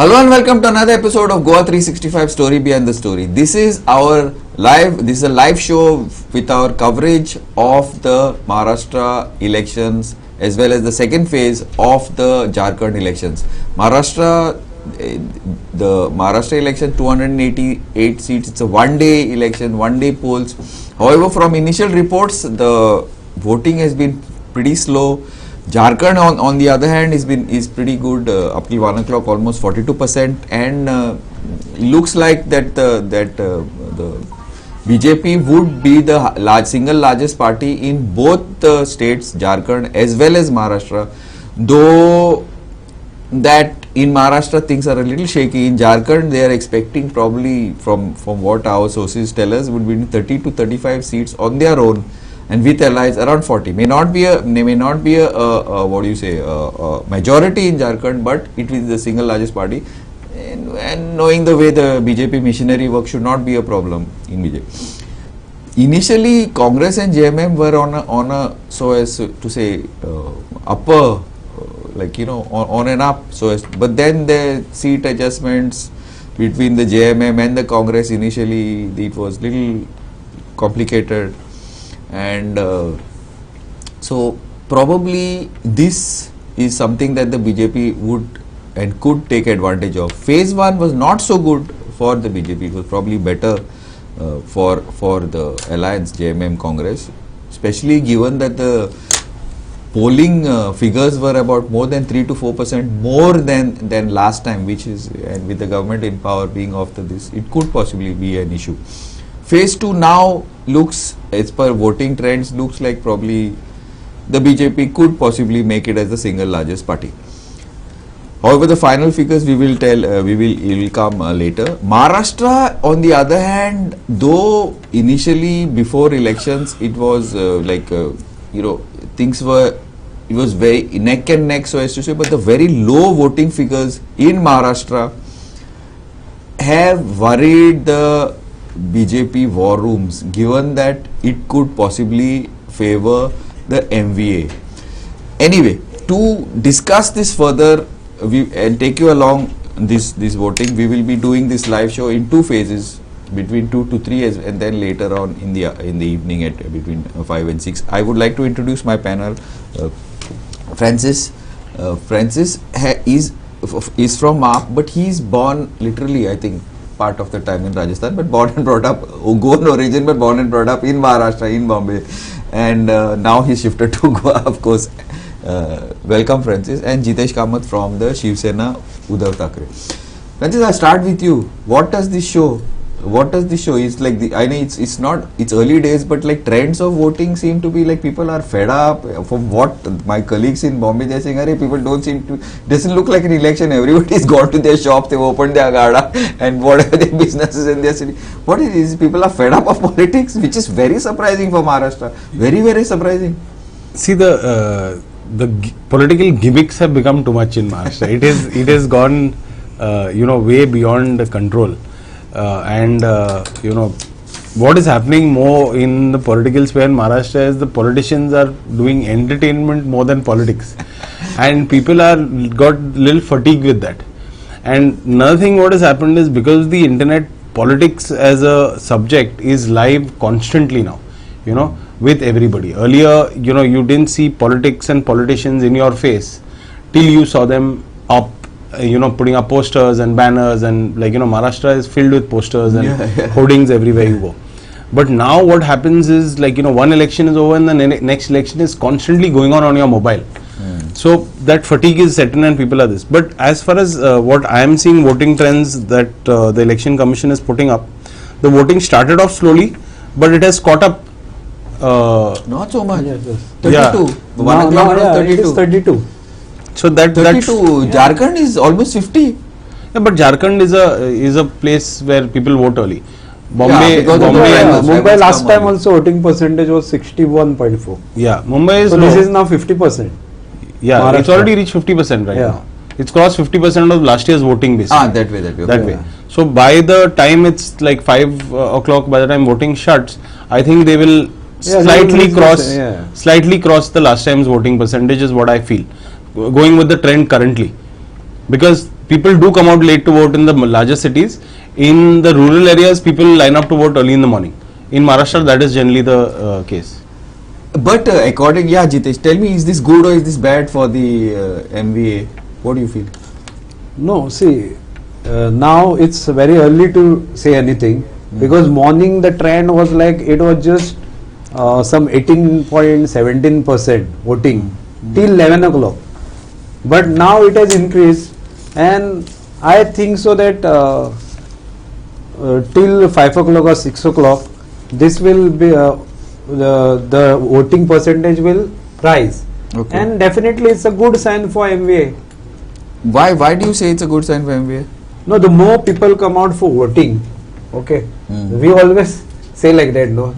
Hello and welcome to another episode of Goa 365 Story Behind the Story. This is a live show with our coverage of the Maharashtra elections as well as the second phase of the Jharkhand elections. The Maharashtra election, 288 seats. It's a one-day election, one-day polls. However, from initial reports, the voting has been pretty slow. Jharkhand, on the other hand, is pretty good. Up till 1 o'clock, almost 42%, and looks like that the BJP would be the single largest party in both the states, Jharkhand as well as Maharashtra. Though that in Maharashtra things are a little shaky. In Jharkhand, they are expecting probably from what our sources tell us would be 30 to 35 seats on their own. And with allies around 40. May not be a majority in Jharkhand, but it is the single largest party. And knowing the way the BJP machinery works should not be a problem in BJP. Initially, Congress and JMM were on a so as to say upper, on and up. But then the seat adjustments between the JMM and the Congress initially it was little complicated. And so probably this is something that the BJP would and could take advantage of. Phase 1 was not so good for the BJP. It was probably better for the alliance JMM Congress, especially given that the polling figures were about more than 3 to 4% more than last time, which is, and with the government in power being after this, it could possibly be an issue. Phase 2 now looks, as per voting trends, looks like probably the BJP could possibly make it as the single largest party. However, the final figures we will come later. Maharashtra, on the other hand, though initially before elections it was it was very neck and neck, so as to say, but the very low voting figures in Maharashtra have worried the BJP war rooms, given that it could possibly favor the MVA. Anyway, to discuss this further and take you along this voting, we will be doing this live show in two phases, between 2 to 3 and then later on in the evening at between 5 and 6. I would like to introduce my panel. Francis is from MAP, but he is born literally, I think, part of the time in Rajasthan, but born and brought up, Goan origin, but born and brought up in Maharashtra, in Bombay, and now he shifted to Goa, of course. Welcome, Francis, and Jitesh Kamath from the Shiv Sena, Uddhav Thackeray. Francis, I start with you. What does this show? It's like I know it's early days, but like trends of voting seem to be like people are fed up. From what my colleagues in Bombay, they're saying, people doesn't look like an election. Everybody's gone to their shops, they've opened their agada and whatever their businesses in their city. What it is, people are fed up of politics, which is very surprising for Maharashtra. Very, very surprising. See, the political gimmicks have become too much in Maharashtra. It has gone, way beyond the control. What is happening more in the political sphere in Maharashtra is the politicians are doing entertainment more than politics, and people are got little fatigue with that. And another thing what has happened is, because the internet, politics as a subject is live constantly now, with everybody. Earlier, you didn't see politics and politicians in your face till you saw them up, putting up posters and banners, and Maharashtra is filled with posters and hoardings everywhere you go. But now what happens is, one election is over and the next election is constantly going on your mobile. So that fatigue is set in and people are this. But as far as what I am seeing voting trends that the election commission is putting up, the voting started off slowly, but it has caught up. Not so much. 32. Yeah. 1 o'clock was 32. It is 32. So that 32. Jharkhand is almost 50. Yeah, but Jharkhand is a place where people vote early. Mumbai last time also voting percentage was 61.4. Yeah, Mumbai is so low. This is now 50%. Yeah, Maharashtra. It's already reached 50% right now. It's crossed 50% of last year's voting base. That way. So by the time it's like 5 o'clock, by the time voting shuts, I think they will slightly cross the last time's voting percentage is what I feel, going with the trend currently, because people do come out late to vote in the larger cities. In the rural areas, people line up to vote early in the morning. In Maharashtra, that is generally the case. But Jitesh, tell me, is this good or is this bad for the MVA? What do you feel? No, see, now it's very early to say anything because morning the trend was like it was just some 18.17% voting till 11 o'clock. But now it has increased, and I think so that till 5 o'clock or 6 o'clock, this will be the voting percentage will rise, Okay. and definitely it's a good sign for MVA. Why do you say it's a good sign for MVA? No, the more people come out for voting, okay, we always say like that, no.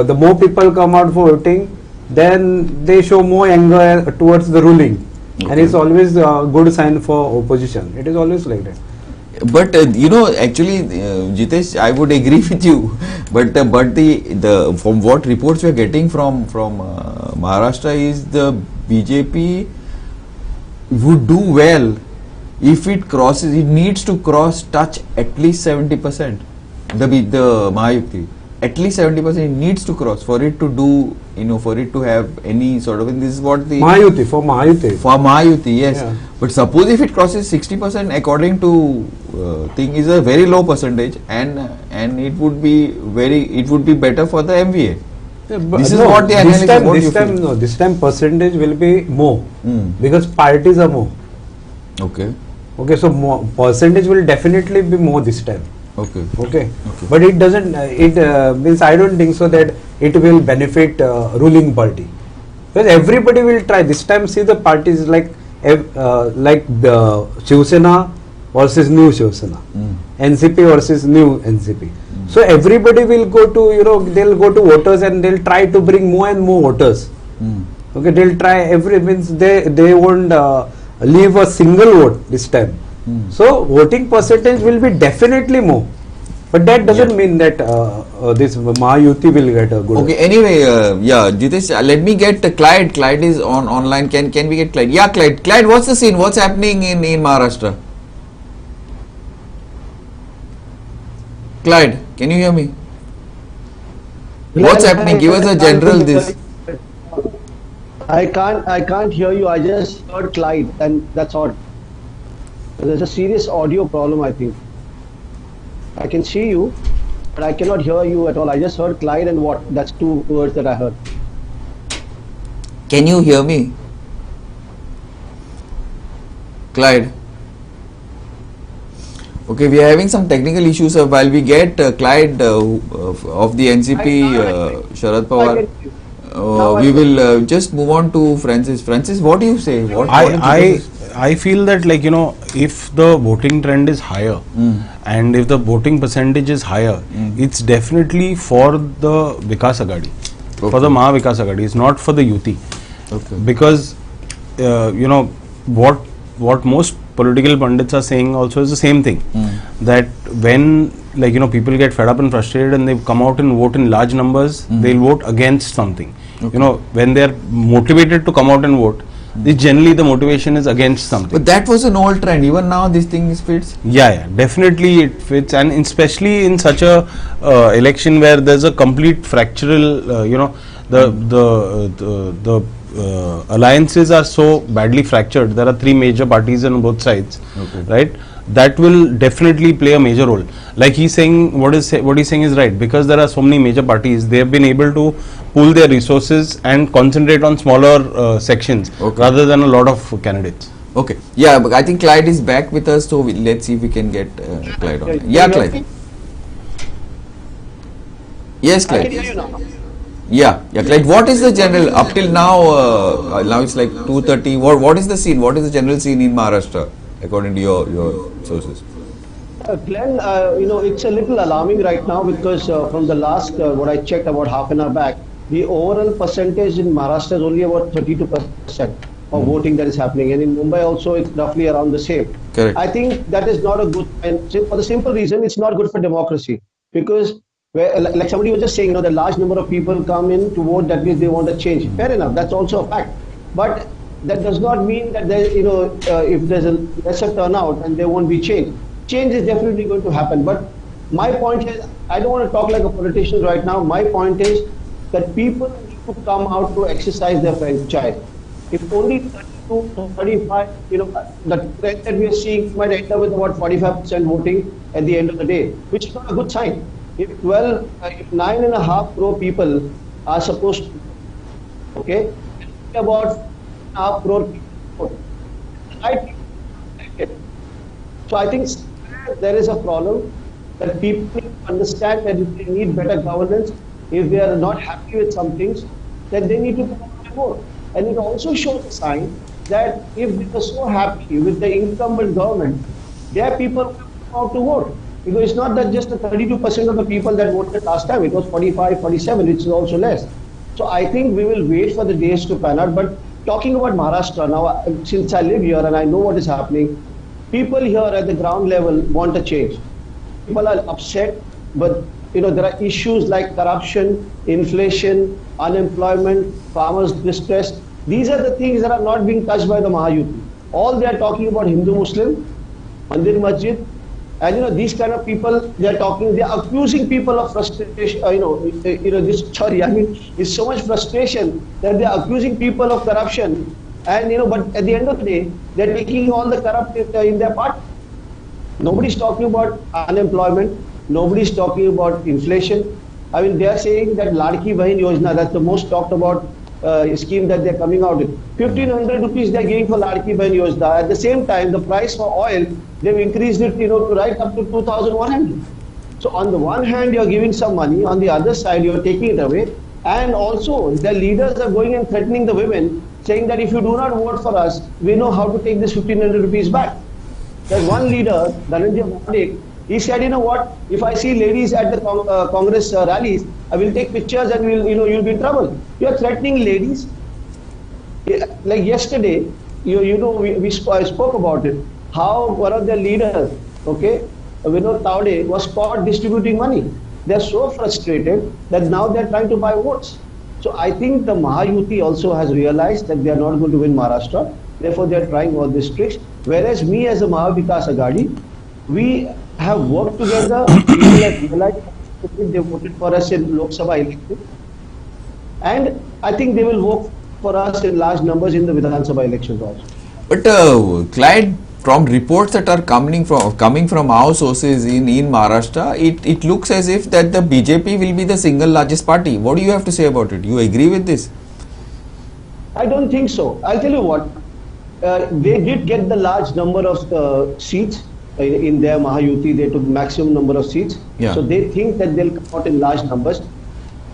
The more people come out for voting, then they show more anger towards the ruling, and Okay. it's always a good sign for opposition. It is always like that. But actually, Jitesh, I would agree with you. But the from what reports we are getting from Maharashtra is the BJP would do well if it crosses. It needs to touch at least 70%. The Mahayukti, at least 70%. It needs to cross for it to do. For it to have any sort of. And this is what the Mahayuti, for Mahayuti. For Mahayuti, yes. Yeah. But suppose if it crosses 60%, according to thing, is a very low percentage, and it would be better for the MVA. Yeah, but This is no, what the analysis. What do you feel? this time percentage will be more Mm. because parties are more. Okay. Okay, so more, percentage will definitely be more this time. Okay. Okay, Okay. but it doesn't. It means I don't think so that it will benefit ruling party because everybody will try this time. See the parties like Shiv Sena versus new Shiv Sena, NCP versus new NCP. So everybody will go to they'll go to voters and they'll try to bring more and more voters. Mm. Okay, they'll try means they won't leave a single vote this time. So voting percentage will be definitely more, but that doesn't mean that this Mahayuti will get a good. Okay. Anyway, Jitesh, let me get Clyde. Clyde is online. Can we get Clyde? Yeah, Clyde. Clyde, what's the scene? What's happening in Maharashtra? Clyde, can you hear me? What's happening? Give us a general this. I can't hear you. I just heard Clyde, and that's odd. There's a serious audio problem, I think. I can see you, but I cannot hear you at all. I just heard Clyde and what? That's two words that I heard. Can you hear me? Clyde. Okay, we are having some technical issues. While we get Clyde of the NCP, Sharad Pawar, we will just move on to Francis. Francis, what do you say? I feel that if the voting trend is higher and if the voting percentage is higher, it's definitely for the Vikas Agadi, for the Maha Vikas Agadi. It's not for the Yuti. Okay. Because what most political pundits are saying also is the same thing, that when people get fed up and frustrated and they come out and vote in large numbers, they'll vote against something. Okay. When they're motivated to come out and vote, generally the motivation is against something. But that was an old trend. Even now, this thing fits. Yeah, definitely it fits, and especially in such a election where there's a complete fractural, the alliances are so badly fractured. There are three major parties on both sides, right? That will definitely play a major role. Like he's saying, what he's saying is right, because there are so many major parties. They have been able to pool their resources and concentrate on smaller sections rather than a lot of candidates. Okay. Yeah, but I think Clyde is back with us, so let's see if we can get Clyde on. Yeah, Clyde. Yes, I can Clyde. hear you now. Yeah, Clyde. What is the general up till now? Now it's like 2:30. What is the scene? What is the general scene in Maharashtra according to your sources? Glenn, it's a little alarming right now because from the last, what I checked about half an hour back, the overall percentage in Maharashtra is only about 32% of voting that is happening. And in Mumbai also, it's roughly around the same. Correct. I think that is not a good, and for the simple reason, it's not good for democracy. Because, like somebody was just saying, the large number of people come in to vote, that means they want a change. Fair enough, that's also a fact. But that does not mean that there, if there's a lesser turnout and there won't be change. Change is definitely going to happen. But my point is, I don't want to talk like a politician right now. My point is that people need to come out to exercise their franchise. If only 32 to 35, the trend that we are seeing might end up with about 45% voting at the end of the day, which is not a good sign. If 9.5 crore people are supposed to, okay, about 9.5 crore people, right? So I think there is a problem that people need to understand that if they need better governance, if they are not happy with some things, then they need to come out and vote. And it also shows a sign that if they were so happy with the incumbent government, their people will come out to vote. Because it's not that just the 32% of the people that voted last time, it was 45, 47, which is also less. So I think we will wait for the days to pan out. But talking about Maharashtra, now since I live here and I know what is happening, people here at the ground level want a change. People are upset, but there are issues like corruption, inflation, unemployment, farmers' distress. These are the things that are not being touched by the Mahayuti. All they are talking about Hindu-Muslim, Mandir Masjid, and these kind of people, they are accusing people of frustration. Sorry, I mean, it's so much frustration that they are accusing people of corruption. And but at the end of the day, they're taking all the corrupt in their part. Nobody's talking about unemployment. Nobody's talking about inflation. I mean, they are saying that Ladki Bahin Yojana, that's the most talked about scheme that they're coming out with. 1,500 rupees they're giving for Ladki Bahin Yojana. At the same time, the price for oil, they've increased it, to right up to 2,100. So on the one hand, you're giving some money. On the other side, you're taking it away. And also, the leaders are going and threatening the women, saying that if you do not vote for us, we know how to take this 1,500 rupees back. There's one leader, Dhananjay Madik, he said, what, if I see ladies at the Congress rallies, I will take pictures and you'll be in trouble. You're threatening ladies. Like yesterday, we spoke about it, how one of their leaders, okay, Vinod Taude, was caught distributing money. They're so frustrated that now they're trying to buy votes. So I think the Mahayuti also has realized that they are not going to win Maharashtra. Therefore, they are trying all these tricks. Whereas me as a Mahavikas Agadi, we have worked together. People have realized they voted for us in Lok Sabha election. And I think they will vote for us in large numbers in the Vidhan Sabha elections also. But Clyde, from reports that are coming from our sources in Maharashtra, it looks as if that the BJP will be the single largest party. What do you have to say about it? You agree with this? I don't think so. I'll tell you what. They did get the large number of seats in their Mahayuti. They took maximum number of seats. Yeah. So they think that they'll come out in large numbers.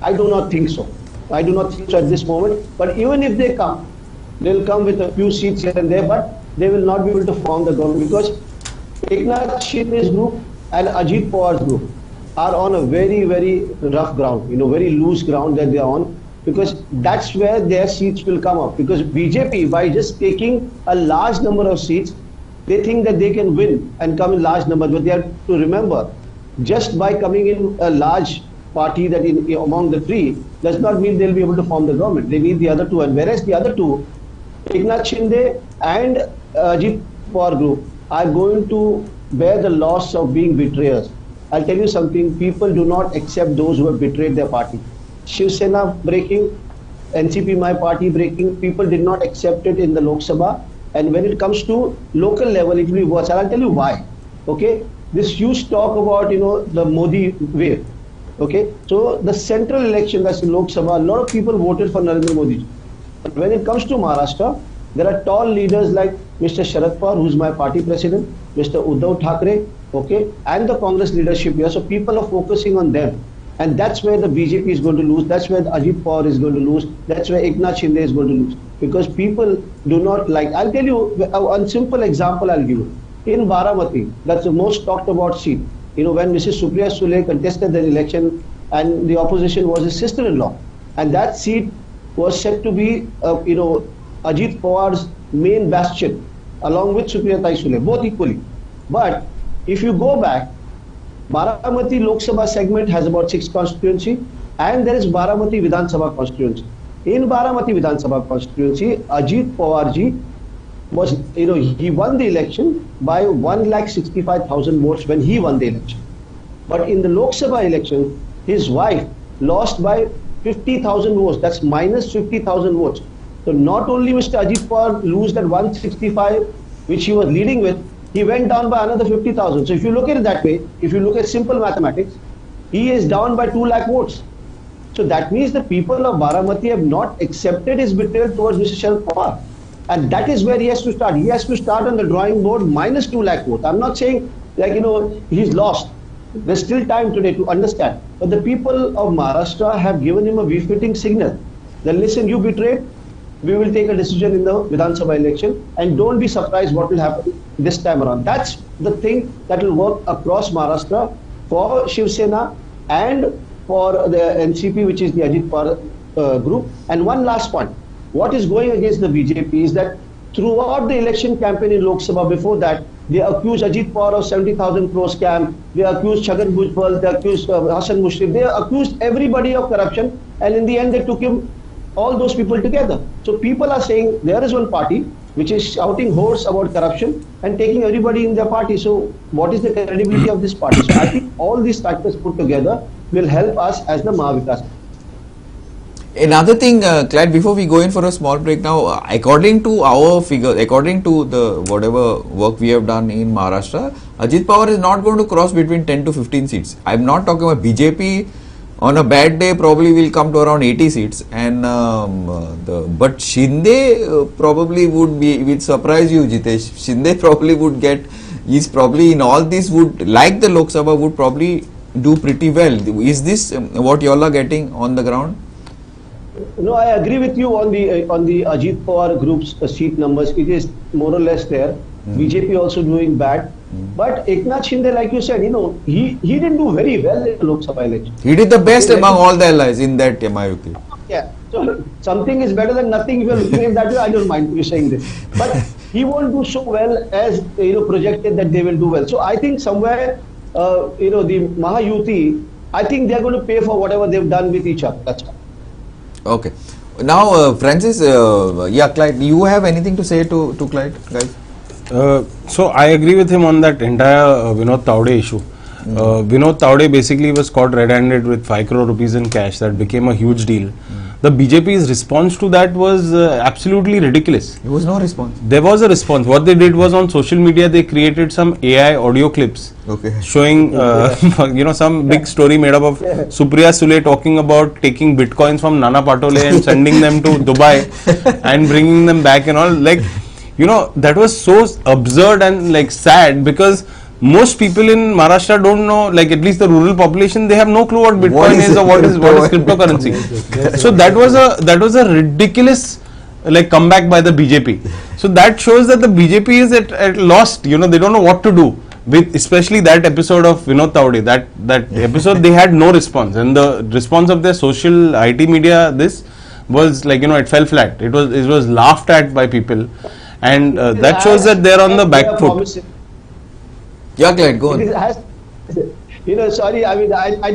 I do not think so. I do not think so at this moment. But even if they come, they'll come with a few seats here and there, but they will not be able to form the government because Eknath Shinde's group and Ajit Pawar's group are on a very, very rough ground, very loose ground that they are on, because that's where their seats will come up. Because BJP, by just taking a large number of seats, they think that they can win and come in large numbers. But they have to remember, just by coming in a large party that among the three does not mean they'll be able to form the government. They need the other two, and whereas the other two, Eknath Shinde and Ajit Pawar group, are going to bear the loss of being betrayers. I'll tell you something, people do not accept those who have betrayed their party. Shiv Sena breaking, NCP, my party breaking, people did not accept it in the Lok Sabha. And when it comes to local level, it will be worse. And I'll tell you why. Okay, this huge talk about, the Modi wave. Okay, so the central election, that's in Lok Sabha, a lot of people voted for Narendra Modi. But when it comes to Maharashtra, there are tall leaders like Mr. Sharad Pawar, who's my party president, Mr. Uddhav Thackeray, okay, and the Congress leadership here. So people are focusing on them. And that's where the BJP is going to lose. That's where Ajit Pawar is going to lose. That's where Eknath Shinde is going to lose. Because people do not like. I'll tell you one simple example I'll give you. In Baramati, that's the most talked about seat. When Mrs. Supriya Sule contested the election and the opposition was his sister-in-law. And that seat was said to be, Ajit Pawar's main bastion, along with Supriya Sule, both equally. But if you go back, Baramati Lok Sabha segment has about 6 constituency, and there is Baramati Vidhan Sabha constituency. in Baramati Vidhan Sabha constituency, Ajit Pawar ji was, he won the election by 1,65,000 votes when he won the election. But in the Lok Sabha election, his wife lost by 50,000 votes. That's minus 50,000 votes. So not only Mr. Ajit Pawar lose that 165, which he was leading with, he went down by another 50,000. So if you look at it that way, if you look at simple mathematics, he is down by 2 lakh votes. So that means the people of Baramati have not accepted his betrayal towards Mr. Sharad Pawar. And that is where he has to start. He has to start on the drawing board minus 2 lakh votes. I'm not saying he's lost. There's still time today to understand. But the people of Maharashtra have given him a befitting signal. Then listen, you betrayed, we will take a decision in the Vidhan Sabha election, and don't be surprised what will happen this time around. That's the thing that will work across Maharashtra for Shiv Sena and for the NCP, which is the Ajit Pawar group. And one last point. What is going against the BJP is that throughout the election campaign in Lok Sabha, before that, they accused Ajit Pawar of 70,000 crore scam. They accused Chhagan Bhujbal. They accused Hassan Mushrif. They accused everybody of corruption. And in the end, they took all those people together. So people are saying there is one party which is shouting horse about corruption and taking everybody in their party. So what is the credibility of this party? So I think all these factors put together will help us as the Mahavikas. Another thing, Clyde, before we go in for a small break now, according to our figures, according to the whatever work we have done in Maharashtra, Ajit Pawar is not going to cross between 10 to 15 seats. I'm not talking about BJP. On a bad day, probably will come to around 80 seats, and but Shinde probably would be. Will surprise you, Jitesh. Shinde probably would get. He's probably in all this would, like the Lok Sabha, would probably do pretty well. Is this what you all are getting on the ground? No, I agree with you on the Ajit Pawar group's seat numbers. It is more or less there. BJP also doing bad. But Eknath Shinde, like you said, he didn't do very well in the Lok Sabha election. He did the best among all the allies in that Mayuti. Yeah. So something is better than nothing. If you're looking at that way, I don't mind you saying this. But he won't do so well as projected that they will do well. So I think somewhere the Mahayuti, I think they're going to pay for whatever they've done with each other. That's all. Okay. Now, Francis, Clyde, do you have anything to say to Clyde, guys? So I agree with him on that entire Vinod Taude issue. Vinod Taude basically was caught red-handed with 5 crore rupees in cash. That became a huge deal. The BJP's response to that was absolutely ridiculous. There was no response. There was a response. What they did was on social media, they created some AI audio clips showing, some big story made up of Supriya Sule talking about taking bitcoins from Nana Patole and sending them to Dubai and bringing them back and all. Like, that was so absurd and sad, because most people in Maharashtra don't know, at least the rural population, they have no clue what Bitcoin is or what is cryptocurrency. So that was a ridiculous comeback by the BJP. So that shows that the BJP is at lost. They don't know what to do with, especially that episode of Vinod Taude. That episode, they had no response, and the response of their social IT media was it fell flat. It was laughed at by people, and that shows that they're on the back foot. Yeah, Glenn, go on. Sorry, I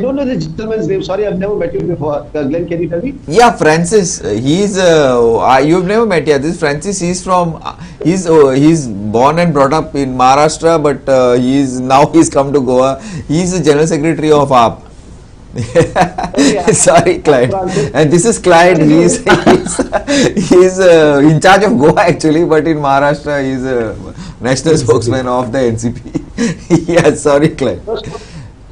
don't know the gentleman's name. Sorry, I've never met you before. Glenn, can you tell me? Yeah, Francis. He's you've never met. Yeah, this Francis. He's born and brought up in Maharashtra, but he's come to Goa. He's the general secretary of AAP. Sorry, Clyde. And this is Clyde. He's in charge of Goa actually, but in Maharashtra he's a national spokesman of the NCP. Yeah, sorry, Clyde.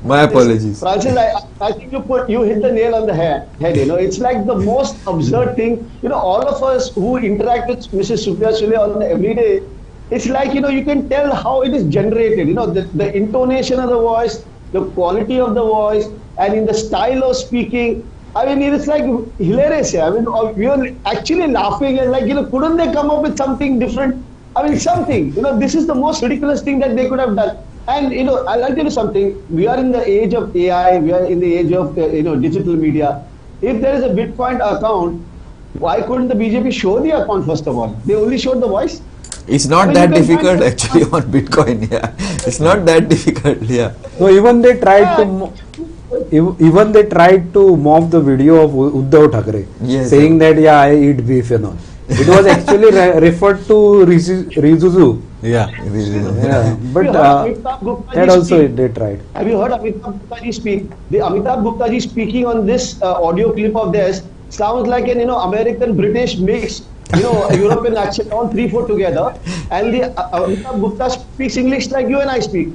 My apologies. Francis, I think you hit the nail on the head. It's like the most absurd thing. All of us who interact with Mrs. Supriya Sule on every day, it's like you can tell how it is generated. The intonation of the voice, the quality of the voice, and in the style of speaking. I mean, it's like hilarious. I mean, we are actually laughing and couldn't they come up with something different? I mean, something. This is the most ridiculous thing that they could have done. And I'll tell you something. We are in the age of AI. We are in the age of digital media. If there is a Bitcoin account, why couldn't the BJP show the account first of all? They only showed the voice. It's not that difficult actually on Bitcoin. Yeah, it's not that difficult. Yeah. So even they tried to. even they tried to mock the video of Uddhav Thackeray, Yes, saying that I eat beef and all. It was actually referred to Rizuzu. Yeah. Yeah, but Amitabh Gupta that ji also speak. they tried. Have you heard Amitabh Gupta ji speak? The Amitabh Gupta ji speaking on this audio clip of theirs sounds like an American British mix, a European accent, all three four together. And the Amitabh Gupta speaks English like you and I speak.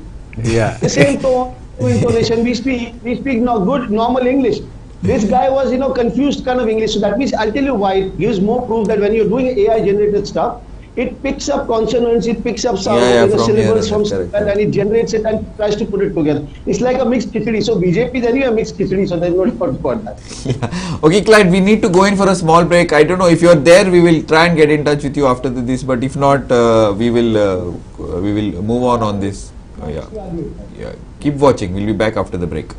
Yeah. The same tone, intonation. We speak no good normal English. This guy was confused kind of English. So that means I'll tell you why. It gives more proof that when you're doing AI generated stuff, it picks up consonants, it picks up some from syllables here, from correct, somewhere, and it generates it and tries to put it together. It's like a mixed khichdi. So BJP is anyway a mixed khichdi, so there's no doubt about that. Yeah. Okay, Clyde, we need to go in for a small break. I don't know if you're there. We will try and get in touch with you after this. But if not, we will move on this. Yeah. Keep watching. We'll be back after the break.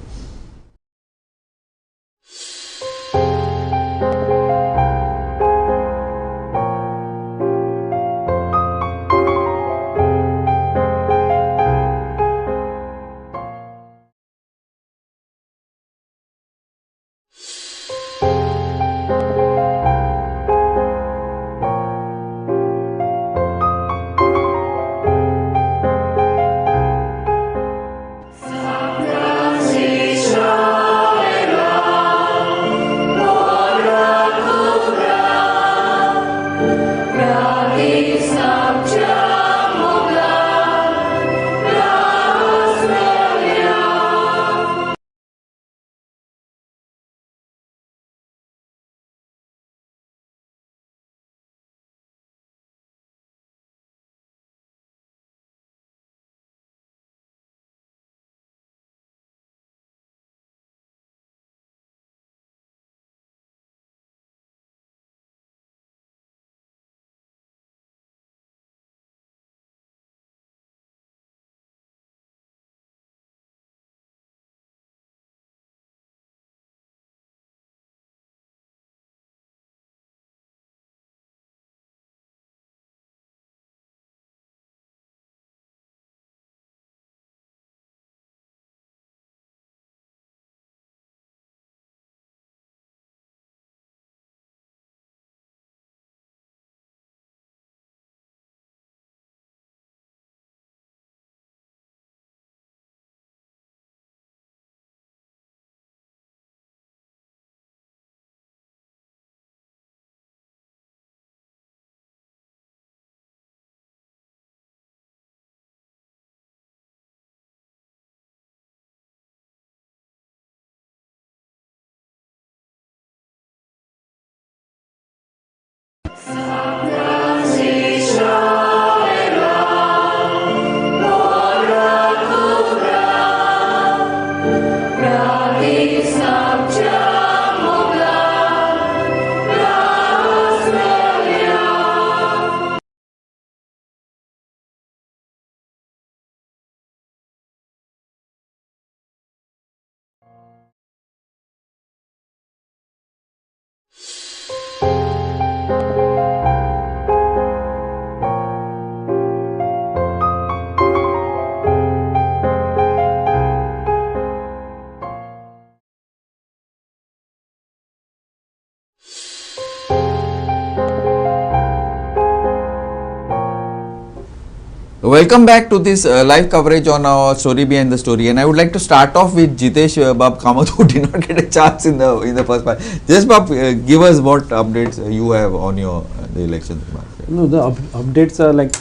Welcome back to this live coverage on our story behind the story, and I would like to start off with Jitesh Bab Kamath, who did not get a chance in the first part. Just Bab, give us what updates you have on your the elections. No, the updates are like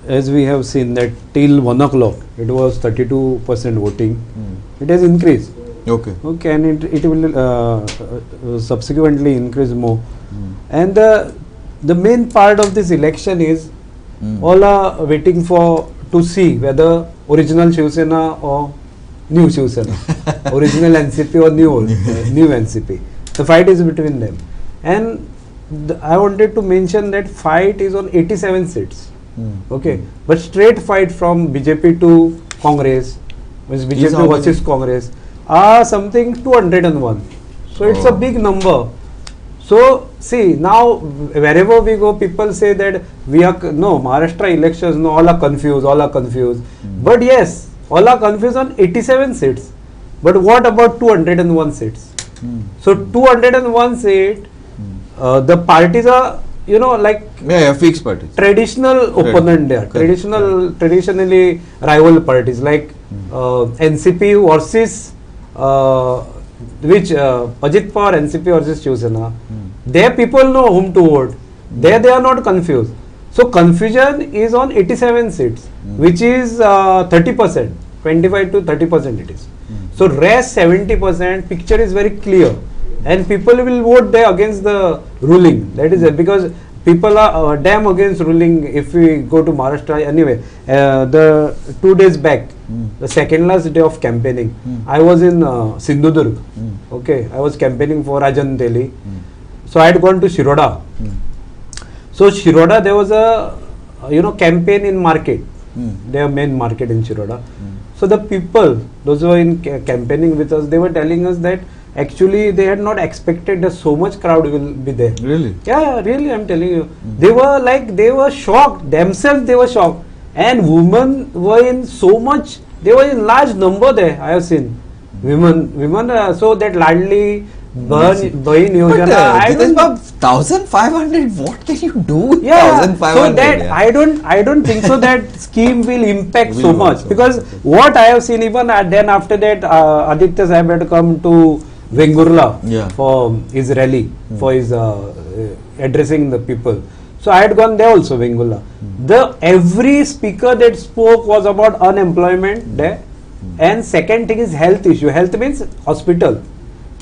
as we have seen that till 1 o'clock it was 32% voting. It has increased. Okay. Okay, and it will subsequently increase more. And the main part of this election is all are waiting to see whether original Shiv Sena or new Shiv Sena, original NCP or new NCP. The fight is between them, and I wanted to mention that fight is on 87 seats. Okay, but straight fight from BJP to Congress, which BJP versus Congress, are something 201. So it's a big number. So see, now wherever we go, people say that Maharashtra elections, all are confused. But yes, all are confused on 87 seats. But what about 201 seats? So 201 seat, the parties are, like Yeah, fixed parties. traditional opponent there, traditionally rival parties like NCP versus which Ajit Pawar, NCP versus Shiv Sena. There people know whom to vote. There they are not confused. So confusion is on 87 seats, which is 30%, 25 to 30% it is. So rest 70%, picture is very clear, and people will vote there against the ruling. That is it, because people are damn against ruling. If we go to Maharashtra anyway, the 2 days back, the second last day of campaigning, I was in Sindhudurg. Okay, I was campaigning for Rajan Teli. So I had gone to Shiroda. So Shiroda, there was a campaign in market, their main market in Shiroda. So the people, those who were in campaigning with us, they were telling us that actually they had not expected that so much crowd will be there. Really? Yeah, really, I'm telling you. They were shocked themselves. They were shocked, and women were in so much. They were in large number there. I have seen women. So that Ladli Bahin Yojana. I don't know. 1,500. What can you do with Yeah, 1,500? so that yeah? I don't think so that scheme will impact so Will much, also. because what I have seen, even then after that Aditya Sahib had come to Vengurla Yeah. for his rally, for his addressing the people. So I had gone there also, Vengurla. Every speaker that spoke was about unemployment there, and second thing is health issue. Health means hospital.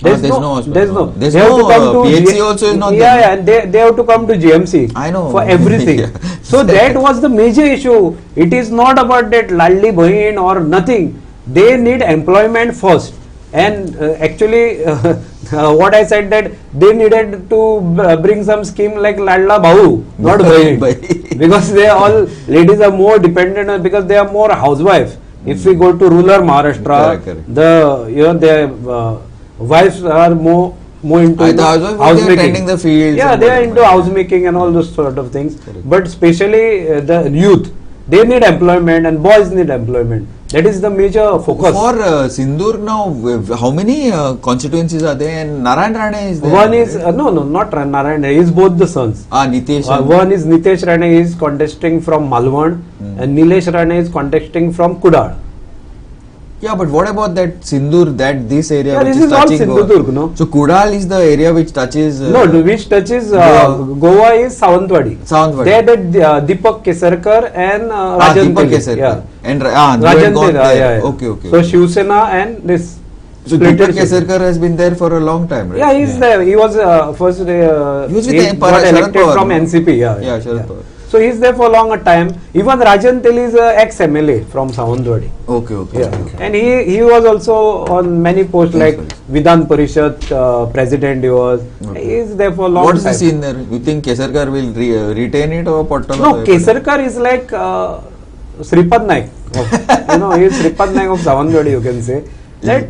There's no hospital. There's no. There's they have no, to come to PHC also is not yeah, there. yeah, and they have to come to GMC. I know. For everything. Yeah. So that was the major issue. It is not about that Ladli Bahin or nothing. They need employment first. And actually, what I said, that they needed to bring some scheme like Ladla Bahu, not Bahin, because they all ladies are more dependent on, because they are more housewife. If we go to rural Maharashtra, Correct. their wives are more into The housewife, they are housemaking. tending the fields. Yeah, and they are whatever. into housemaking and all those sort of things. Correct. But especially the youth, they need employment, and boys need employment. That is the major focus. For Sindur now, how many constituencies are there? And Narayan Rane is there? One is right? no, not Narayan. He is both the sons. Nitesh. and- One is Nitesh Rane, is contesting from Malwan, and Nilesh Rane is contesting from Kudal. Yeah, but what about that Sindur, this area Yeah, which this is is all touching Goa? Sindhudurg, no? So Kudal is the area which touches No, which touches Goa. Goa is Sawantwadi. Sawantwadi. There the Deepak Kesarkar and Rajan Deepak Teli. Kesarkar. Yeah. And Rajan got Teli, there. yeah. Okay. So Shiv Sena and this. So splitted Deepak Shiv Sena. Kesarkar has been there for a long time, right? Yeah, he is there. He was first. He was with he the got Sharad elected Pawar, from no? NCP. Yeah, Sharad Pawar. So he is there for a long time. Even Rajan Teli is ex-MLA from Sawantwadi. Okay. Yeah, and he was also on many posts like Vidhan Parishad president. He was. Okay. He is there for a long What is time. the scene there? You think Kesarkar will retain it or Pattal? No, Kesarkar is like Sripad Naik. He is Sripad Naik of Sawantwadi, you can say. That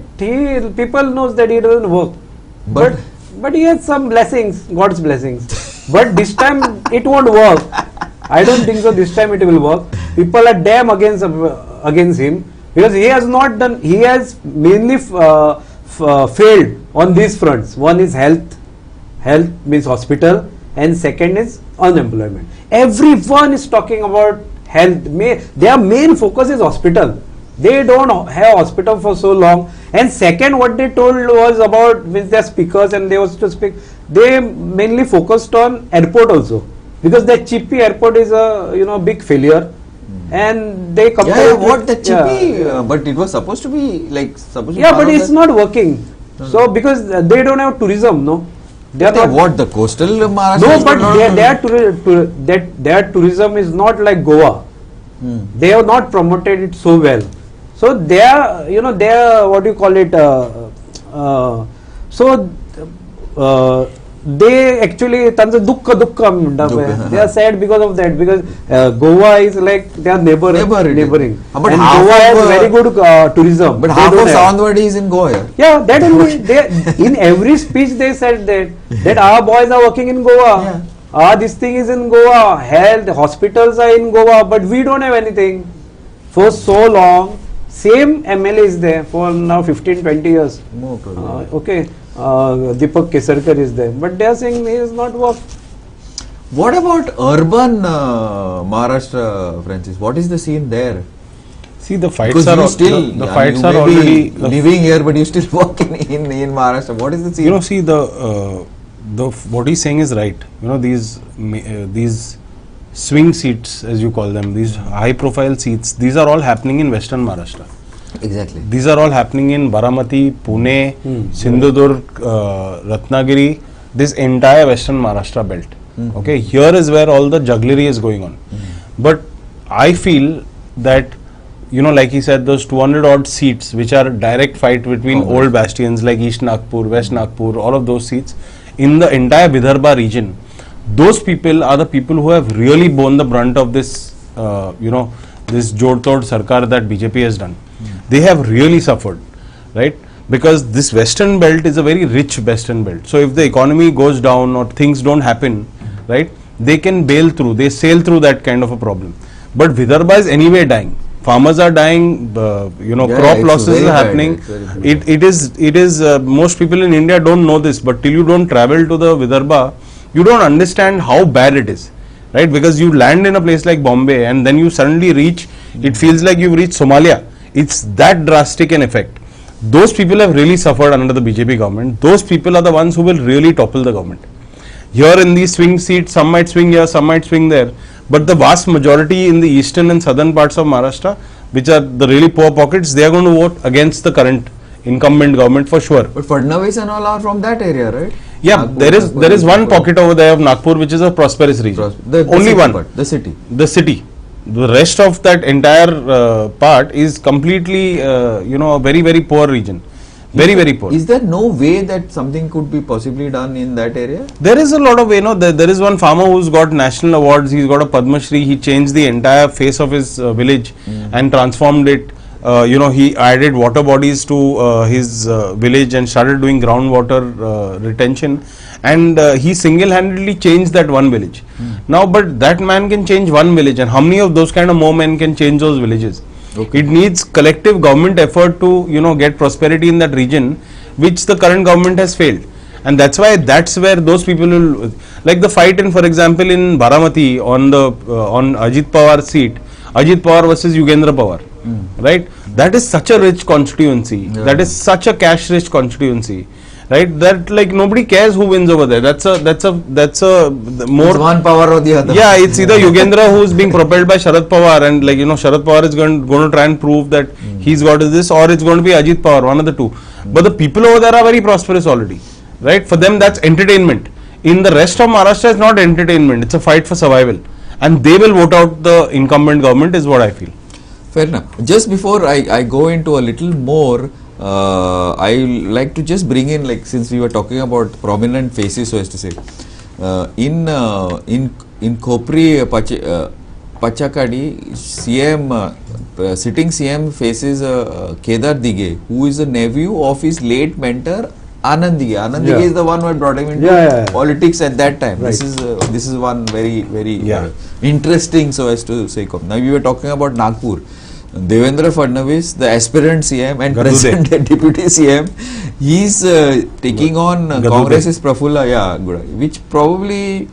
people knows that he doesn't work. But he has some blessings, God's blessings. But this time it won't work. I don't think so. This time it will work. People are damn against him, because he has not done. He has mainly failed on these fronts. One is health means hospital, and second is unemployment. Everyone is talking about health. Their main focus is hospital. They don't have hospital for so long. And second, what they told was about, with their speakers, and they was to speak, they mainly focused on airport also, because the Chippy airport is a big failure, and they compared what the Chippy? But it was supposed to be Yeah, but it's not working. So because they don't have tourism, no. They are not. What the coastal Maharashtra? No, is but not- their tourism is not like Goa. They have not promoted it so well. So they are, what do you call it? They actually they are sad because of that, because Goa is like they are neighboring. But and half Goa has of, very good tourism. But They half don't of have. Sawantwadi is in Goa. Yeah? Yeah, that only. In every speech they said that our boys are working in Goa. This thing is in Goa. Health hospitals are in Goa, but we don't have anything. For so long, Same MLA is there for now 15-20 years. More probably. Okay, Deepak Kesarkar is there, but they are saying he has not worked. What about urban Maharashtra, Francis? What is the scene there? See, the fights Because are you still the yeah, fights you are may be already living here, but you still work in Maharashtra. What is the scene? you know. See, the what he's saying is right. You know, these swing seats, as you call them, these high profile seats, these are all happening in Western Maharashtra. Exactly. These are all happening in Baramati, Pune, Sindhudurg, Ratnagiri, this entire Western Maharashtra belt. Okay, here is where all the jugglery is going on. But I feel that, you know, like he said, those 200 odd seats which are direct fight between old bastions like East Nagpur, West Nagpur, all of those seats in the entire Vidarbha region, those people are the people who have really borne the brunt of this, this Jod Tod Sarkar that BJP has done. They have really suffered, right? Because this western belt is a very rich western belt. So if the economy goes down or things don't happen, right, they can bail through, they sail through that kind of a problem. But Vidarbha is anyway dying. Farmers are dying, crop it's losses very are bad, happening. it's very bad. It is most people in India don't know this, but till you don't travel to the Vidarbha, you don't understand how bad it is, right? Because you land in a place like Bombay and then you suddenly reach, it feels like you've reached Somalia. It's that drastic an effect. Those people have really suffered under the BJP government. Those people are the ones who will really topple the government. Here in these swing seats, some might swing here, some might swing there. But the vast majority in the eastern and southern parts of Maharashtra, which are the really poor pockets, they are going to vote against the current incumbent government for sure. But Fadnavis and all are from that area, right? Yeah, Nagpur, there is one Nagpur. pocket over there of Nagpur which is a prosperous region. The Only city one. part, the city. The city. The rest of that entire part is completely, a very, very poor region. Very, very poor. Is there no way that something could be possibly done in that area? There is a lot of, there is one farmer who's got national awards. He's got a Padma Shri. He changed the entire face of his village and transformed it. He added water bodies to his village and started doing groundwater retention. And he single-handedly changed that one village. Now, but that man can change one village, and how many of those kind of more men can change those villages? Okay. It needs collective government effort to, get prosperity in that region, which the current government has failed. And that's why that's where those people will, like the fight in, for example, in Baramati on Ajit Pawar's seat, Ajit Pawar versus Yugendra Pawar, right? That is such a rich constituency. Yeah. That is such a cash-rich constituency. Right, that like nobody cares who wins over there. That's a more It's one power or the other. Yeah, it's either Yugendra who's being propelled by Sharad Pawar, and Sharad Pawar is going to try and prove that he's got this, or it's going to be Ajit Pawar, one of the two. But the people over there are very prosperous already, right? For them, that's entertainment. In the rest of Maharashtra, it's not entertainment. It's a fight for survival, and they will vote out the incumbent government, is what I feel. Fair enough. Just before I go into a little more, I like to just bring in, like, since we were talking about prominent faces, so as to say, in Khopri Pachakadi, CM sitting CM faces Kedar Dige, who is the nephew of his late mentor Anand Dige. Anand Dige is the one who had brought him into politics at that time. Right. This is one very Yeah. interesting, so as to say. Now we were talking about Nagpur. Devendra Fadnavis, the aspirant CM and Garude. present deputy CM, he's taking on Garude. Congress's Prafulla, which probably,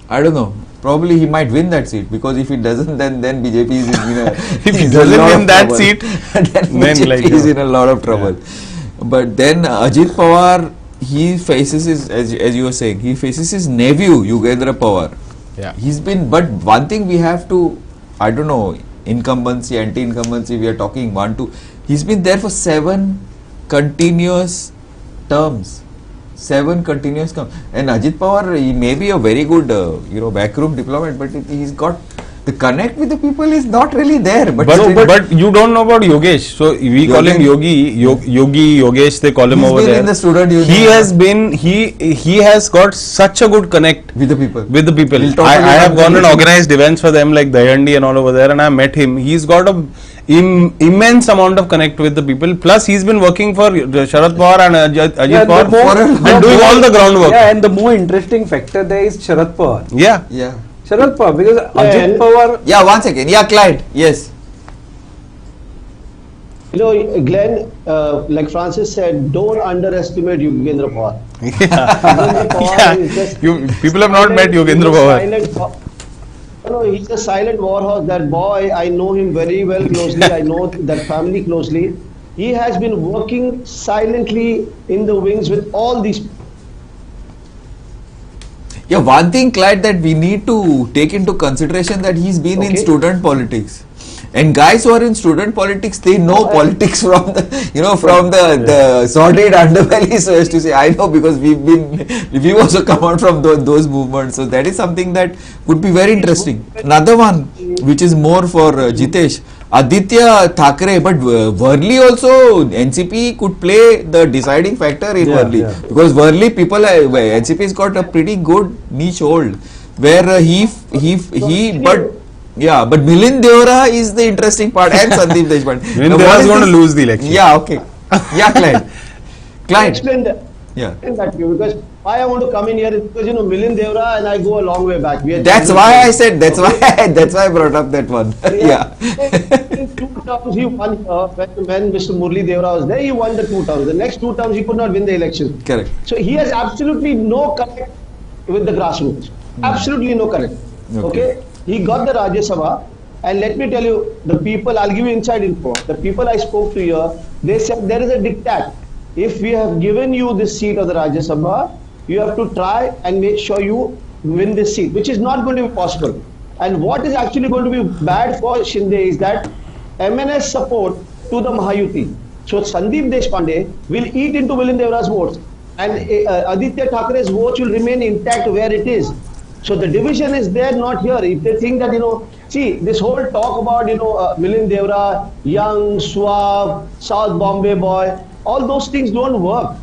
I don't know, probably he might win that seat, because if he doesn't, then BJP is in a If he is in a doesn't lot win of that trouble. seat, then then BJP is in a lot of trouble. But then Ajit Pawar, he faces his, as you were saying, he faces his nephew Yugendra Pawar. Yeah. He's been, but one thing we have to, I don't know, incumbency, anti-incumbency, we are talking 1, 2. He's been there for 7 continuous terms. 7 continuous terms. And Ajit Pawar, he may be a very good, backroom diplomat, but he's got the connect with the people is not really there. But you don't know about Yogesh. So we call him Yogi, Yogesh, they call him he's over been there. in the student union. He has got such a good connect with the people. We'll talk I about have that. gone and organized events for them like Dayandi and all over there, and I met him. He's got a immense amount of connect with the people. Plus, he's been working for Sharad Pawar and Ajit Pawar and doing all the groundwork. Yeah, and the more interesting factor there is Sharad Pawar. Yeah. Sharad Pawar, because Ajit Pawar. Yeah, 1 second. Yeah, Clyde. Yes. You know, Glenn, like Francis said, don't underestimate Yogendra Pawar. Yogendra Pawar is just People have not met Yogendra Pawar. No, he's a silent warhorse. That boy, I know him very well closely. I know that family closely. He has been working silently in the wings with all these. Yeah, one thing, Clyde, that we need to take into consideration that he's been in Okay. student politics. And guys who are in student politics, they know politics from the, from the sordid underbelly, so as to say. I know because we also come out from those movements. So that is something that would be very interesting. Another one, which is more for Jitesh, Aditya Thackeray, but Worli also, NCP could play the deciding factor in Yeah, Worli. yeah. Because Worli people, NCP has got a pretty good niche hold, where but Milind Deora is the interesting part, and Sandeep Deshpande. Milind Now, Deora what is is going to this- lose the election. Yeah, okay. Yeah, Clyde. Clyde. Explain that. Yeah. Explain that to you, because why I want to come in here is because Milind Deora and I go a long way back. We are That's childhood why I friends. said, that's why I brought up that one. Yeah. In 2 terms he won, when Mr. Murli Deora was there, he won the 2 terms. The next 2 terms he could not win the election. Correct. So he has absolutely no connect with the grassroots. Absolutely no connect. Okay. He got the Rajya Sabha, and let me tell you, the people, I'll give you inside info. The people I spoke to here, they said there is a diktat. If we have given you this seat of the Rajya Sabha, you have to try and make sure you win this seat, which is not going to be possible. And what is actually going to be bad for Shinde is that MNS support to the Mahayuti. So Sandeep Deshpande will eat into Milind Deora's votes, and Aditya Thakeray's votes will remain intact where it is. So the division is there, not here. If they think that, see, this whole talk about, Milind Deora, young, suave, South Bombay boy, all those things don't work.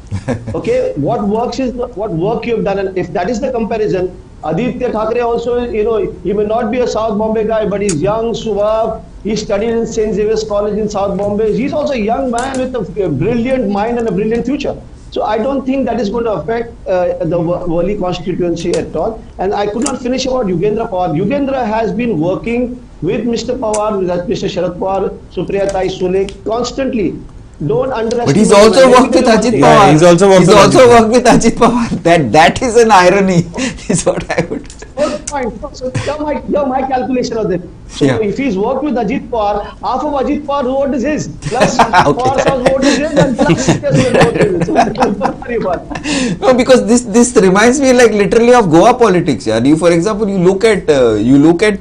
Okay, what works is what work you have done, and if that is the comparison, Aditya Thackeray also, he may not be a South Bombay guy, but he's young, suave. He studied in St. Xavier's College in South Bombay. He's also a young man with a brilliant mind and a brilliant future. So I don't think that is going to affect the Worli constituency at all. And I could not finish about Yogendra Pawar. Yogendra has been working with Mr. Pawar, with Mr. Sharad Pawar, Supriya Tai Sule constantly. Don't underestimate. But he's also Let me worked with tell you one Ajit thing. Pawar. Yeah, he's also worked with Ajit Pawar. worked with Ajit Pawar. That is an irony, is what I would. Good point. So here my calculation of this. So Yeah. if he's worked with Ajit Pawar, half of Ajit Pawar's vote is his. Plus Pawar's vote is his, and plus his vote is his. So don't worry about it. No, because this reminds me like literally of Goa politics. Yeah, for example, you look at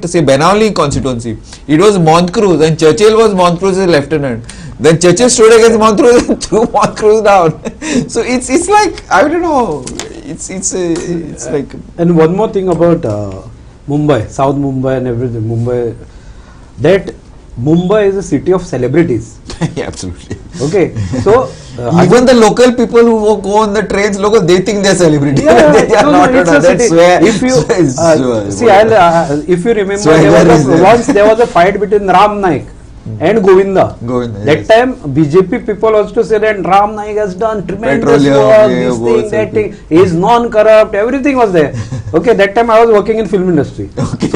say Benali constituency. It was Montcruz, and Churchill was Montcruz's lieutenant. Then Churchill stood against Montcruz and threw Montcruz down. So it's like, I don't know. It's like. And one more thing about Mumbai, South Mumbai and everything. That Mumbai is a city of celebrities. Yeah, absolutely. Okay, so Even the local people who go on the trains, they think they're celebrities. They are no, not. it's a That's city. where. If you see, if you remember, Swagger is there. once there was a fight between Ram Naik and Govinda. Govinda, That yes. time BJP people also say that Ram Naik has done tremendous Petroleum, work, yeah, this both thing, that something. thing. He is non-corrupt. Everything was there. Okay, that time I was working in film industry. Okay.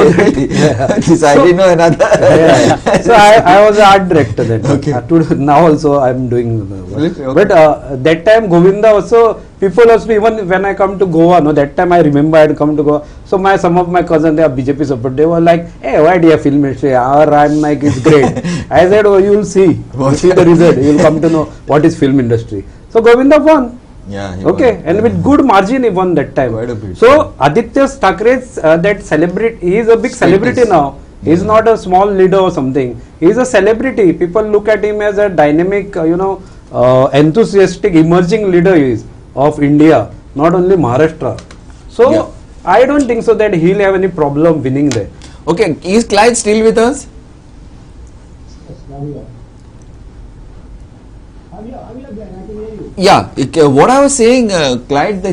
Yeah. This I didn't know another. Yeah. So I was an art director then. Okay. Now also I am doing work. Okay. But that time Govinda also, people also, even when I come to Goa, that time I remember I had come to Goa. So some of my cousins, they are BJP support. They were like, hey, why do you have film industry? Our Ram Naik is great. I said, oh, you will see. See the result. You will come to know what is film industry. So Govinda won. Yeah. he Okay, was. and with good margin he won that time. Quite a bit. So Aditya Thakeray's that celebrity, he is a big celebrity Status. now. He is not a small leader or something. He is a celebrity. People look at him as a dynamic, enthusiastic, emerging leader he is of India, not only Maharashtra. So Yeah. I don't think so that he'll have any problem winning there. Okay, is Clyde still with us? Yeah, what I was saying, Clyde, the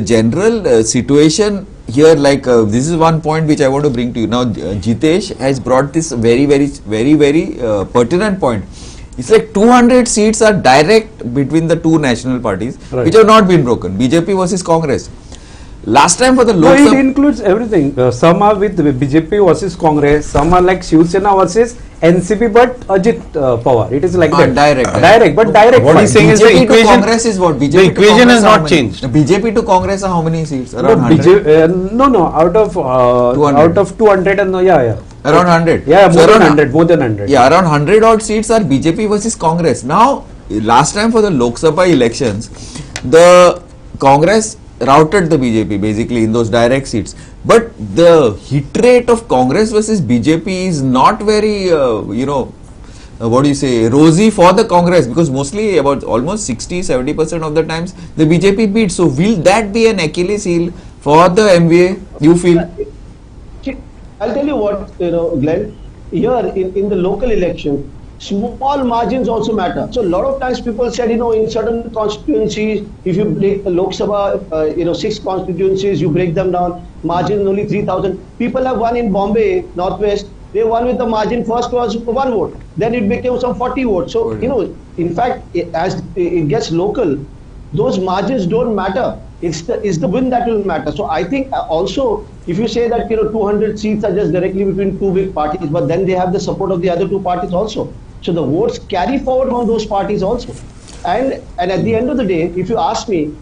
general situation here, this is one point which I want to bring to you. Now, Jitesh has brought this very pertinent point. It's like 200 seats are direct between the two national parties, Right. which have not been broken. BJP versus Congress. last time for the No, Lok it Sabha, includes everything. Some are with BJP versus Congress. Some are like Shiv Sena versus NCP, but Ajit Pawar. It is like that. direct. But direct. What fight. he's saying is the BJP to equation- Congress is what? BJP the to equation Congress has how not many? changed. BJP to Congress are how many seats? No, Around 100? no. Out of 200. out of 200 and yeah. Around 100. Yeah, So more than around 100. More than 100. Yeah, around 100 odd seats are BJP versus Congress. Now, last time for the Lok Sabha elections, the Congress routed the BJP basically in those direct seats. But the hit rate of Congress versus BJP is not very, what do you say, rosy for the Congress, because mostly about almost 60-70% of the times the BJP beats. So, will that be an Achilles heel for the MVA, you feel? See, I'll tell you what, Glenn, here in the local election, small margins also matter. So a lot of times people said, in certain constituencies, if you break the Lok Sabha, 6 constituencies, you break them down, margin only 3,000. People have won in Bombay, Northwest, they won with the margin, first was 1 vote, then it became some 40 votes. So, in fact, as it gets local, those margins don't matter. It's the win that will matter. So I think also, if you say that 200 seats are just directly between 2 big parties, but then they have the support of the other 2 parties also. So the votes carry forward from those parties also. And at the end of the day, if you ask me,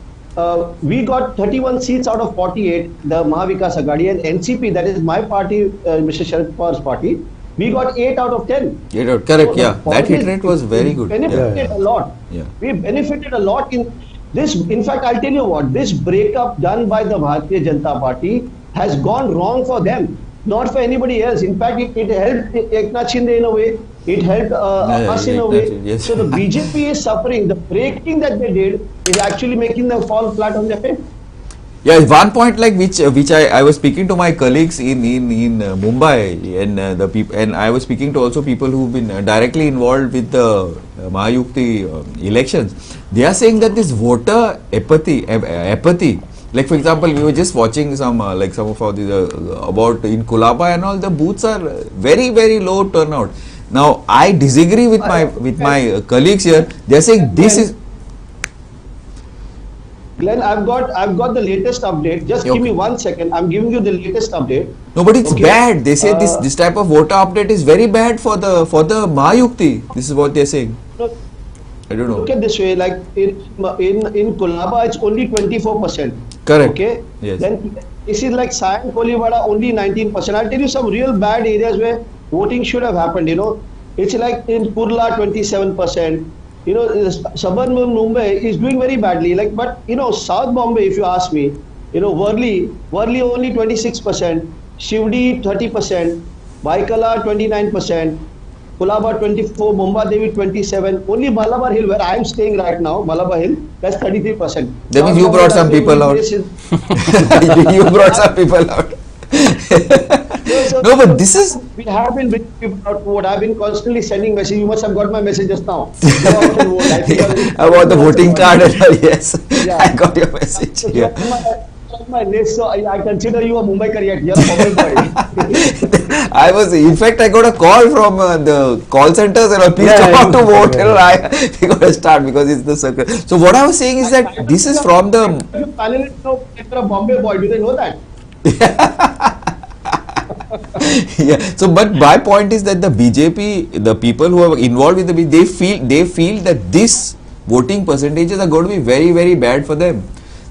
we got 31 seats out of 48, the Mahavikas Aghadi, and NCP, that is my party, Mr. Sharad Pawar's party, we got 8 out of 10. Correct, So yeah. the That hit point rate is, was very good. We benefited a lot. Yeah. We benefited a lot in this. In fact, I'll tell you what, this breakup done by the Bharatiya Janata Party has gone wrong for them, not for anybody else. In fact, it helped Eknath Shinde in a way, it helped us in a way. Eknath, yes. So the BJP is suffering. The breaking that they did is actually making them fall flat on their face. Yeah, one point like which I was speaking to my colleagues in Mumbai and the people, and I was speaking to also people who've been directly involved with the Mahayukti elections. They are saying that this voter apathy, like for example, we were just watching some some of about in Kulaba and all, the booths are very, very low turnout. Now I disagree with my colleagues here. They are saying this is. Glenn, I've got the latest update. Just give me 1 second. I'm giving you the latest update. No, but it's Okay. bad. They say this type of voter update is very bad for the Mahayukti. This is what they're saying. Look, I don't know. Look at this way, like in Kulaba, it's only 24%. Correct. Okay. Yes. Then this is like Sayan Kolivada, only 19%. I'll tell you some real bad areas where voting should have happened. It's like in Kurla, 27%. Suburban Mumbai is doing very badly. But South Bombay, if you ask me, Worli only 26%, Shivdi 30%, Baikala 29%, Kulaba 24%, Mumbai Devi 27%. Only Malabar Hill, where I am staying right now, Malabar Hill, that's 33%. That means you brought some people out. You brought some people out. No, but this is. We have been bringing people out to vote. I've been constantly sending messages. You must have got my message just now. About the voting card and all, yes. Yeah. I got your message. So Yeah. my list, so I consider you a Mumbaikar yet. You're a Mumbai boy. In fact, I got a call from the call centers and all, please come out to vote. We got to start because it's the circle. So what I was saying is that this is from the. You panelists know you're a Bombay boy. Do they know that? Yeah. So, but my point is that the BJP, the people who are involved with the BJP, they feel that this voting percentages are going to be very, very bad for them.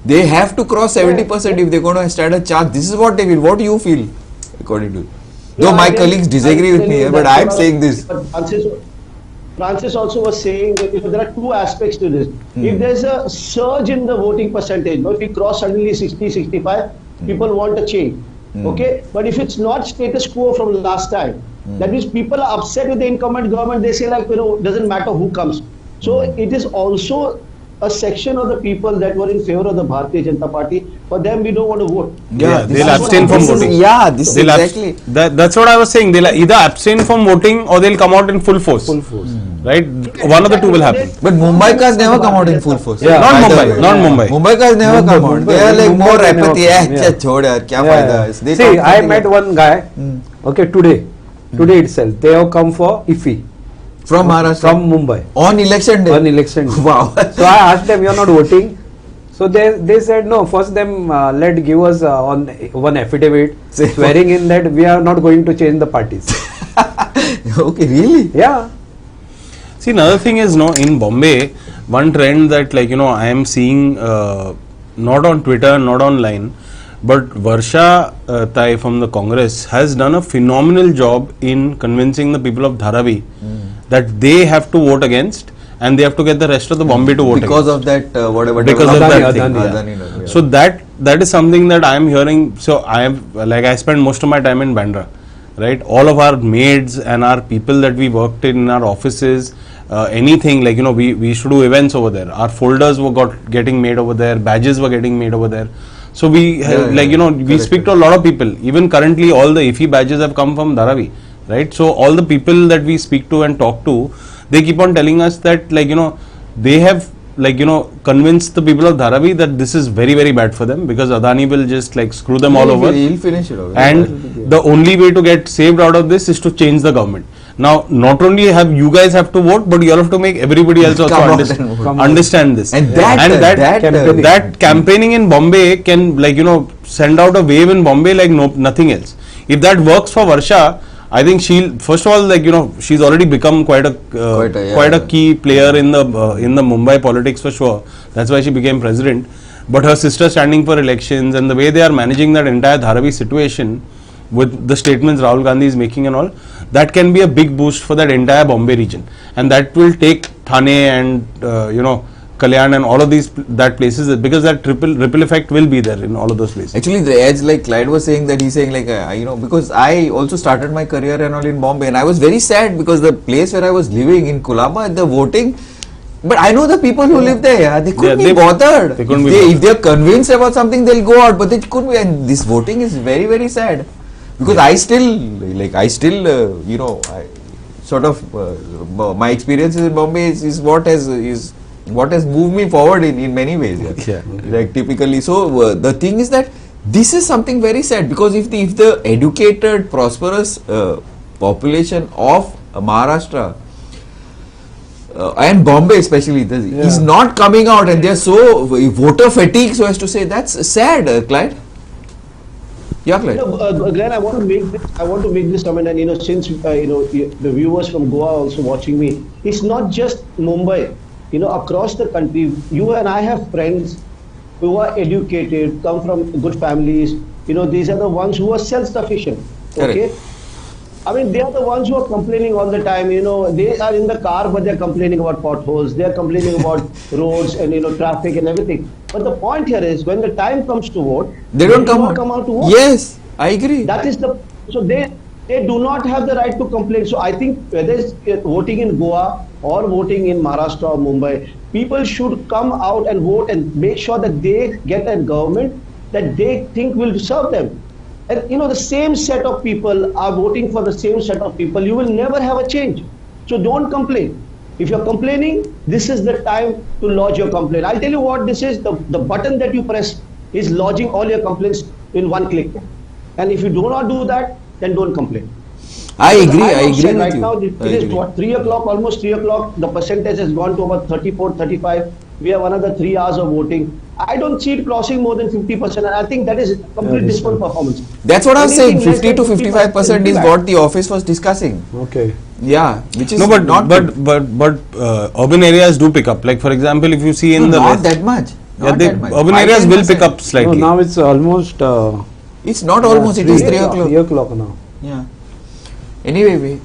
They have to cross 70% if they're going to stand a chance. This is what they feel. What do you feel, according to you? Though my colleagues disagree with me, but I'm saying this. Francis also was saying that there are 2 aspects to this. If there's a surge in the voting percentage, if we cross suddenly 60, 65, people want a change. Okay, but if it's not status quo from last time, that means people are upset with the incumbent government. They say doesn't matter who comes. So it is also a section of the people that were in favor of the Bharatiya Janata Party. For them, we don't want to vote. Yeah, this they'll is abstain what- from this is- voting. Yeah, this is They'll exactly. That's what I was saying. They'll either abstain from voting or they'll come out in full force. Full force. Right? One of the two will happen. But Mumbaikas never come out in full force. Yeah. Not By the Mumbai. way. Not Mumbai. Mumbaikas never Mumbai- come out. They are like Mumbai more they never apathy. come. Yeah. Chhod yaar, kya Yeah, fayda? yeah. They See, talk I something met like- one guy. Okay, today itself, they have come for IFI from Maharashtra from Mumbai on election day. on election day. Wow. So I asked them, "You are not voting?" So So they said no. First them let give us on one affidavit swearing in that we are not going to change the parties. Okay, really? Yeah. See, another thing is, no, in Bombay, one trend that, like, I am seeing, not on Twitter, not online, but Varsha Tai from the Congress has done a phenomenal job in convincing the people of Dharavi that they have to vote against, and they have to get the rest of the Bombay to vote Because against. of that, whatever. Because of that thing. Adani, yeah. So that is something that I am hearing. So I spend most of my time in Bandra, right? All of our maids and our people that we worked in our offices, anything like, we used to do events over there. Our folders were getting made over there, badges were getting made over there. So we we speak to a lot of people. Even currently, all the IFI badges have come from Dharavi, right? So all the people that we speak to and talk to, they keep on telling us that, like, they have, like, convinced the people of Dharavi that this is very, very bad for them, because Adani will just, like, screw them all over. He'll finish it off. And the only way to get saved out of this is to change the government. Now, not only you guys have to vote, but you all have to make everybody else also understand this. And that campaigning in Bombay can, like, send out a wave in Bombay like nothing else. If that works for Varsha, I think she'll, first of all, like, she's already become quite a key player in the Mumbai politics for sure. That's why she became president. But her sister standing for elections and the way they are managing that entire Dharavi situation with the statements Rahul Gandhi is making and all, that can be a big boost for that entire Bombay region. And that will take Thane and, Kalyan and all of that places, because that ripple effect will be there in all of those places. Actually, the edge, like Clyde was saying, that he's saying, like, because I also started my career and all in Bombay, and I was very sad because the place where I was living in Colaba, the voting, but I know the people who live there, they couldn't be bothered. If they're convinced about something, they'll go out, but they couldn't be, and this voting is very, very sad. Because I still, my experiences in Bombay is what has moved me forward in many ways. Like typically, so the thing is that this is something very sad, because if the educated, prosperous population of Maharashtra and Bombay especially is not coming out, and they are so voter fatigue, so as to say, that's sad, Clyde. Yeah, Clyde. Glenn, I want to make this comment, and since the viewers from Goa also watching me, it's not just Mumbai. Across the country, you and I have friends who are educated, come from good families. These are the ones who are self-sufficient. Okay. Correct. I mean, they are the ones who are complaining all the time. They are in the car, but they're complaining about potholes. They're complaining about roads and traffic and everything. But the point here is, when the time comes to vote, they don't come out to vote. Yes, I agree. That is so they do not have the right to complain. So I think whether it's voting in Goa or voting in Maharashtra or Mumbai, people should come out and vote and make sure that they get a government that they think will serve them. And the same set of people are voting for the same set of people. You will never have a change. So don't complain. If you're complaining, this is the time to lodge your complaint. I'll tell you what this is. The button that you press is lodging all your complaints in one click. And if you do not do that, then don't complain. I agree with right you. Now, it is what, 3 o'clock, almost 3 o'clock. The percentage has gone to about 34, 35. We have another 3 hours of voting. I don't see it crossing more than 50%, and I think that is complete dismal performance. That's what I was saying. Anything 50 to 55% is what the office was discussing. Okay. Yeah, which is but urban areas do pick up. Like, for example, if you see in the not west, that much. urban areas will pick up slightly. No, now it's almost. It's not almost. It is 3 o'clock. 3 o'clock now. Yeah. Anyway,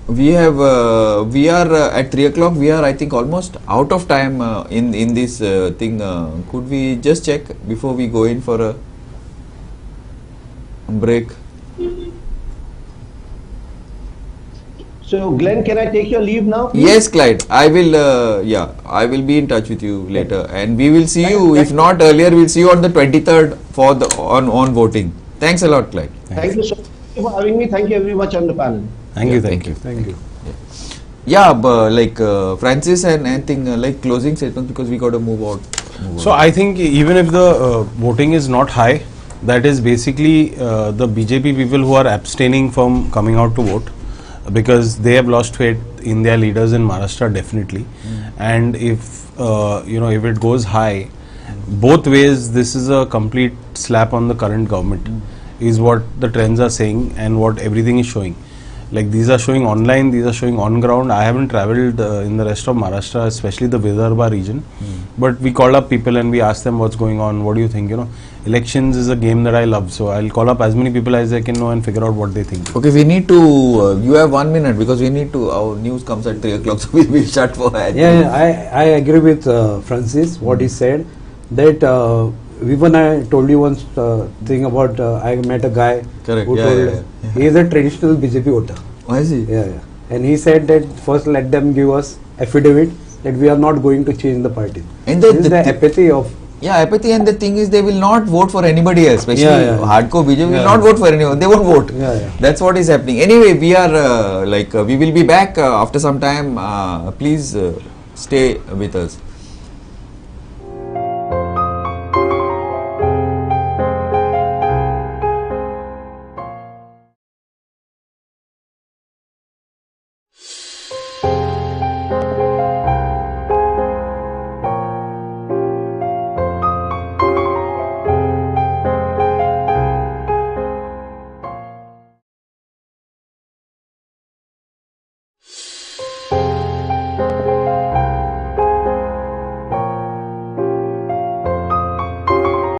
we are at 3 o'clock. We are, I think, almost out of time in this thing. Could we just check before we go in for a break? So, Glenn, can I take your leave now? Yes, Clyde. I will. I will be in touch with you later, and we will see you. If not earlier, we'll see you on the 23rd for on voting. Thanks a lot, Clyde. Thank you so much for having me. Thank you very much on the panel. Thank you. Thank you. Yeah, but Francis and anything like closing statements, because we got to move out. So I think even if the voting is not high, that is basically the BJP people who are abstaining from coming out to vote, because they have lost faith in their leaders in Maharashtra, definitely. And if if it goes high, both ways, this is a complete slap on the current government, is what the trends are saying and what everything is showing. Like these are showing online, these are showing on ground. I haven't travelled in the rest of Maharashtra, especially the Vidarbha region, but we called up people and we asked them what's going on, what do you think, you know. Elections is a game that I love, so I'll call up as many people as I can know and figure out what they think. Okay, we need to, you have 1 minute because we need to, our news comes at 3 o'clock, so we'll shut for that. I agree with Francis, what he said, that even I told you one thing about, I met a guy Correct, who yeah, told, yeah. he is a traditional BJP voter. Why is he? Yeah. And he said that first let them give us affidavit that we are not going to change the party. And This is the apathy of. Yeah, apathy, and the thing is they will not vote for anybody else, especially hardcore BJP will Yeah. not vote for anyone, they won't vote. Yeah. That's what is happening. Anyway, we are we will be back after some time. Please stay with us.